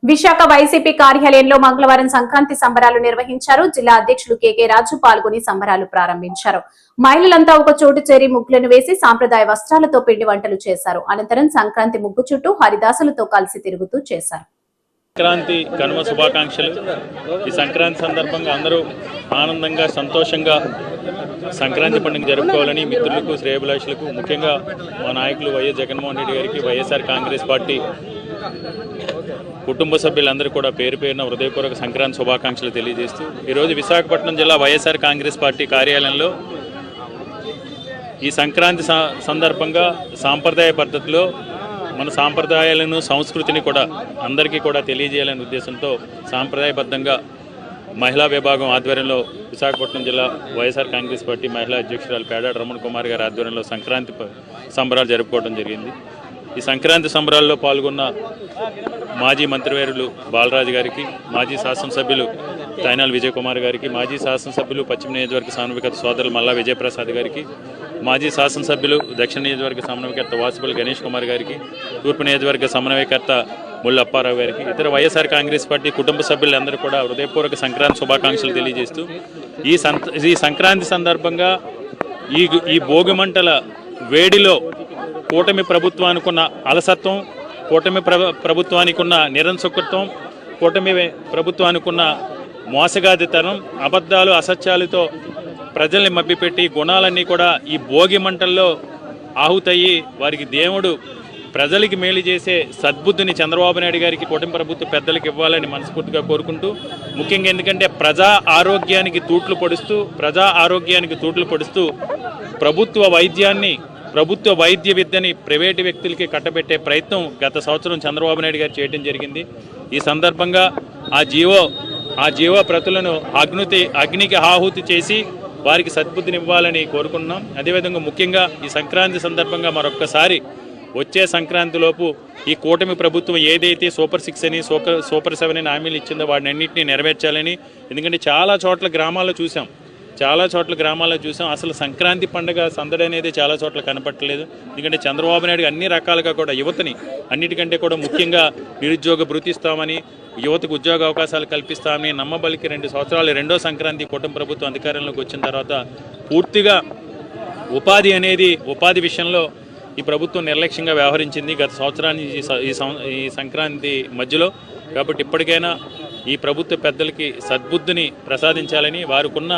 Visakha YCP కార్యాలయంలో మంగళవారం సంక్రాంతి సంబరాలు నిర్వహించారు. జిల్లా అధ్యక్షులు కేకే రాజు పాల్గొని సంబరాలు ప్రారంభించారు. మహిళలంతా ఒక చోటు చేరి ముగ్గులను వేసి సాంప్రదాయ వస్త్రాలతో పిండి వంటలు చేశారు. అనంతరం సంక్రాంతి ముగ్గు చుట్టూ హరిదాసులతో కలిసి తిరుగుతూ చేశారు. సంక్రాంతి కనుమ శుభాకాంక్షలు. ఈ సంక్రాంతి సందర్భంగా అందరూ ఆనందంగా సంతోషంగా సంక్రాంతి పండుగ జరుపుకోవాలని మిత్రులకు శ్రేయభిలాషులకు ముఖ్యంగా మా నాయకులు వైఎస్ జగన్మోహన్ రెడ్డి గారికి వైఎస్ఆర్ కాంగ్రెస్ పార్టీ కుటుంబ సభ్యులందరూ కూడా పేరు పేరున హృదయపూర్వక సంక్రాంతి శుభాకాంక్షలు తెలియజేస్తూ ఈరోజు విశాఖపట్నం జిల్లా వైఎస్ఆర్ కాంగ్రెస్ పార్టీ కార్యాలయంలో ఈ సంక్రాంతి సందర్భంగా సాంప్రదాయ పద్ధతిలో మన సాంప్రదాయాలను సంస్కృతిని కూడా అందరికీ కూడా తెలియజేయాలనే ఉద్దేశంతో సాంప్రదాయబద్ధంగా మహిళా విభాగం ఆధ్వర్యంలో విశాఖపట్నం జిల్లా వైఎస్ఆర్ కాంగ్రెస్ పార్టీ మహిళా అధ్యక్షురాలు పేడాడ రమణ కుమార్ గారి ఆధ్వర్యంలో సంక్రాంతి సంబరాలు జరుపుకోవడం జరిగింది. ఈ సంక్రాంతి సంబరాల్లో పాల్గొన్న మాజీ మంత్రివర్యులు బాలరాజు గారికి, మాజీ శాసనసభ్యులు తైనాల విజయ్ కుమార్ గారికి, మాజీ శాసనసభ్యులు పశ్చిమ నియోజకవర్గ సమన్వయకర్త సోదరులు మల్లా విజయప్రసాద్ గారికి, మాజీ శాసనసభ్యులు దక్షిణ నియోజకవర్గ సమన్వయకర్త వాసుపల్లి గణేష్ కుమార్ గారికి, తూర్పు నియోజకవర్గ సమన్వయకర్త ముళ్ళు అప్పారావు గారికి, ఇతర వైఎస్ఆర్ కాంగ్రెస్ పార్టీ కుటుంబ సభ్యులందరూ కూడా హృదయపూర్వక సంక్రాంతి శుభాకాంక్షలు తెలియజేస్తూ ఈ సంక్రాంతి సందర్భంగా ఈ భోగిమంటల వేడిలో కూటమి ప్రభుత్వానికి ఉన్న అలసత్వం, కూటమి ప్రభుత్వానికి ఉన్న నిరంకుశత్వం, కూటమి ప్రభుత్వానికి ఉన్న మోసగాదితనం, అబద్ధాలు అసత్యాలతో ప్రజల్ని మభ్యపెట్టి గుణాలన్నీ కూడా ఈ భోగి మంటల్లో ఆహుతయ్యి వారికి దేవుడు ప్రజలకి మేలు చేసే సద్బుద్ధిని చంద్రబాబు నాయుడు గారికి కూటమి ప్రభుత్వ పెద్దలకు ఇవ్వాలని మనస్ఫూర్తిగా కోరుకుంటూ, ముఖ్యంగా ఎందుకంటే ప్రజా ఆరోగ్యానికి తూట్లు పొడుస్తూ ప్రభుత్వ వైద్య విద్యని ప్రైవేటు వ్యక్తులకి కట్టబెట్టే ప్రయత్నం గత సంవత్సరం చంద్రబాబు నాయుడు గారు చేయడం జరిగింది. ఈ సందర్భంగా ఆ జీవో ప్రతులను అగ్నికి ఆహుతి చేసి వారికి సద్బుద్ధిని ఇవ్వాలని కోరుకుంటున్నాం. అదేవిధంగా ముఖ్యంగా ఈ సంక్రాంతి సందర్భంగా మరొక్కసారి వచ్చే సంక్రాంతిలోపు ఈ కూటమి ప్రభుత్వం ఏదైతే సూపర్ 6 అని సూపర్ 7 అని హామీలు ఇచ్చిందో వాటిని అన్నింటినీ నెరవేర్చాలని. ఎందుకంటే చాలా చోట్ల గ్రామాల్లో చూసాం అసలు సంక్రాంతి పండుగ సందడి అనేది చాలా చోట్ల కనపట్టలేదు. ఎందుకంటే చంద్రబాబు నాయుడు అన్ని రకాలుగా కూడా యువతని అన్నిటికంటే కూడా ముఖ్యంగా నిరుద్యోగ భృతి ఇస్తామని, యువతకు ఉద్యోగ అవకాశాలు కల్పిస్తామని నమ్మబలికి 2 సంవత్సరాలు రెండో సంక్రాంతి కూటమి ప్రభుత్వం అధికారంలోకి వచ్చిన తర్వాత పూర్తిగా ఉపాధి విషయంలో ఈ ప్రభుత్వం నిర్లక్ష్యంగా వ్యవహరించింది గత సంవత్సరాన్ని ఈ సంక్రాంతి మధ్యలో. కాబట్టి ఇప్పటికైనా ఈ ప్రభుత్వ పెద్దలకి సద్బుద్ధిని ప్రసాదించాలని, వారికున్న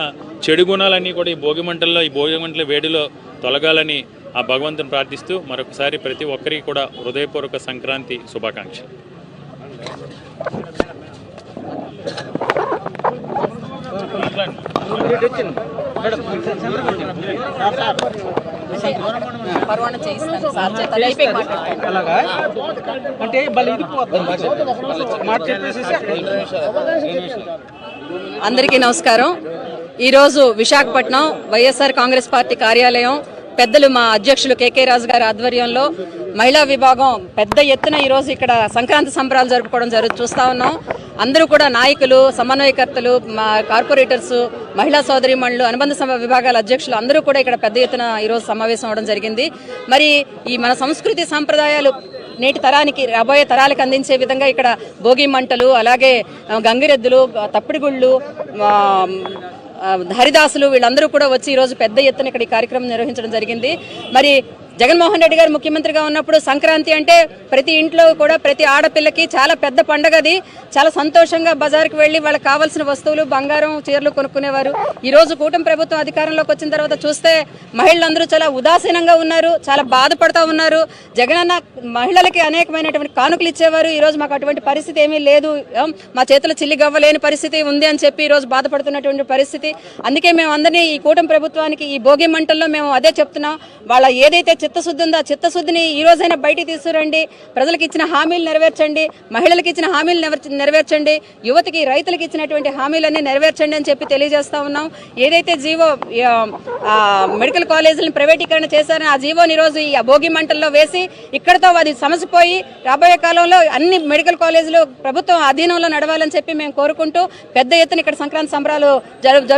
చెడు గుణాలన్నీ కూడా ఈ భోగిమంటల వేడిలో తొలగాలని ఆ భగవంతుని ప్రార్థిస్తూ మరొకసారి ప్రతి ఒక్కరికి కూడా హృదయపూర్వక సంక్రాంతి శుభాకాంక్షలు. అందరికీ నమస్కారం. ఈరోజు విశాఖపట్నం వైఎస్ఆర్ కాంగ్రెస్ పార్టీ కార్యాలయం పెద్దలు మా అధ్యక్షులు కేకే రాజు గారి ఆధ్వర్యంలో మహిళా విభాగం పెద్ద ఎత్తున ఈరోజు ఇక్కడ సంక్రాంతి సంబరాలు జరుపుకోవడం చూస్తా ఉన్నాం. అందరూ కూడా నాయకులు, సమన్వయకర్తలు, మా కార్పొరేటర్స్, మహిళా సోదరీమణులు, అనుబంధ విభాగాల అధ్యక్షులు అందరూ కూడా ఇక్కడ పెద్ద ఎత్తున ఈరోజు సమావేశం అవడం జరిగింది. మరి ఈ మన సంస్కృతి సంప్రదాయాలు నేటి తరానికి, రాబోయే తరాలకు అందించే విధంగా ఇక్కడ భోగి మంటలు, అలాగే గంగిరెద్దులు, తప్పిడిగుళ్ళు, హరిదాసులు వీళ్ళందరూ కూడా వచ్చి ఈరోజు పెద్ద ఎత్తున ఇక్కడ ఈ కార్యక్రమం నిర్వహించడం జరిగింది. మరి జగన్మోహన్ రెడ్డి గారు ముఖ్యమంత్రిగా ఉన్నప్పుడు సంక్రాంతి అంటే ప్రతి ఇంట్లో కూడా ప్రతి ఆడపిల్లకి చాలా పెద్ద పండగ. అది చాలా సంతోషంగా బజార్కి వెళ్ళి వాళ్ళకి కావాల్సిన వస్తువులు, బంగారం, చీరలు కొనుక్కునేవారు. ఈరోజు కూటమి ప్రభుత్వం అధికారంలోకి వచ్చిన తర్వాత చూస్తే మహిళలందరూ చాలా ఉదాసీనంగా ఉన్నారు, చాలా బాధపడుతూ ఉన్నారు. జగనన్న మహిళలకి అనేకమైనటువంటి కానుకలు ఇచ్చేవారు. ఈరోజు మాకు అటువంటి పరిస్థితి ఏమీ లేదు, మా చేతులు చిల్లి గవ్వలేని పరిస్థితి ఉంది అని చెప్పి ఈరోజు బాధపడుతున్నటువంటి పరిస్థితి. అందుకే మేము అందరినీ ఈ కూటమి ప్రభుత్వానికి ఈ భోగి మంటల్లో మేము అదే చెప్తున్నాం. వాళ్ళ ఏదైతే చిత్తశుద్ధి ఉందో ఆ చిత్తశుద్ధిని ఈ రోజైనా బయటికి తీసుకురండి. ప్రజలకు ఇచ్చిన హామీలు నెరవేర్చండి, మహిళలకు ఇచ్చిన హామీలు నెరవేర్చండి, యువతకి, రైతులకు ఇచ్చినటువంటి హామీలన్నీ నెరవేర్చండి అని చెప్పి తెలియజేస్తా ఉన్నాం. ఏదైతే జీవో మెడికల్ కాలేజీలను ప్రైవేటీకరణ చేశారో ఆ జీవోని ఈరోజు ఈ భోగి మంటల్లో వేసి ఇక్కడతో అది సమసిపోయి రాబోయే కాలంలో అన్ని మెడికల్ కాలేజీలు ప్రభుత్వం అధీనంలో నడవాలని చెప్పి మేము కోరుకుంటూ పెద్ద ఎత్తున ఇక్కడ సంక్రాంతి సంబరాలు జరుపు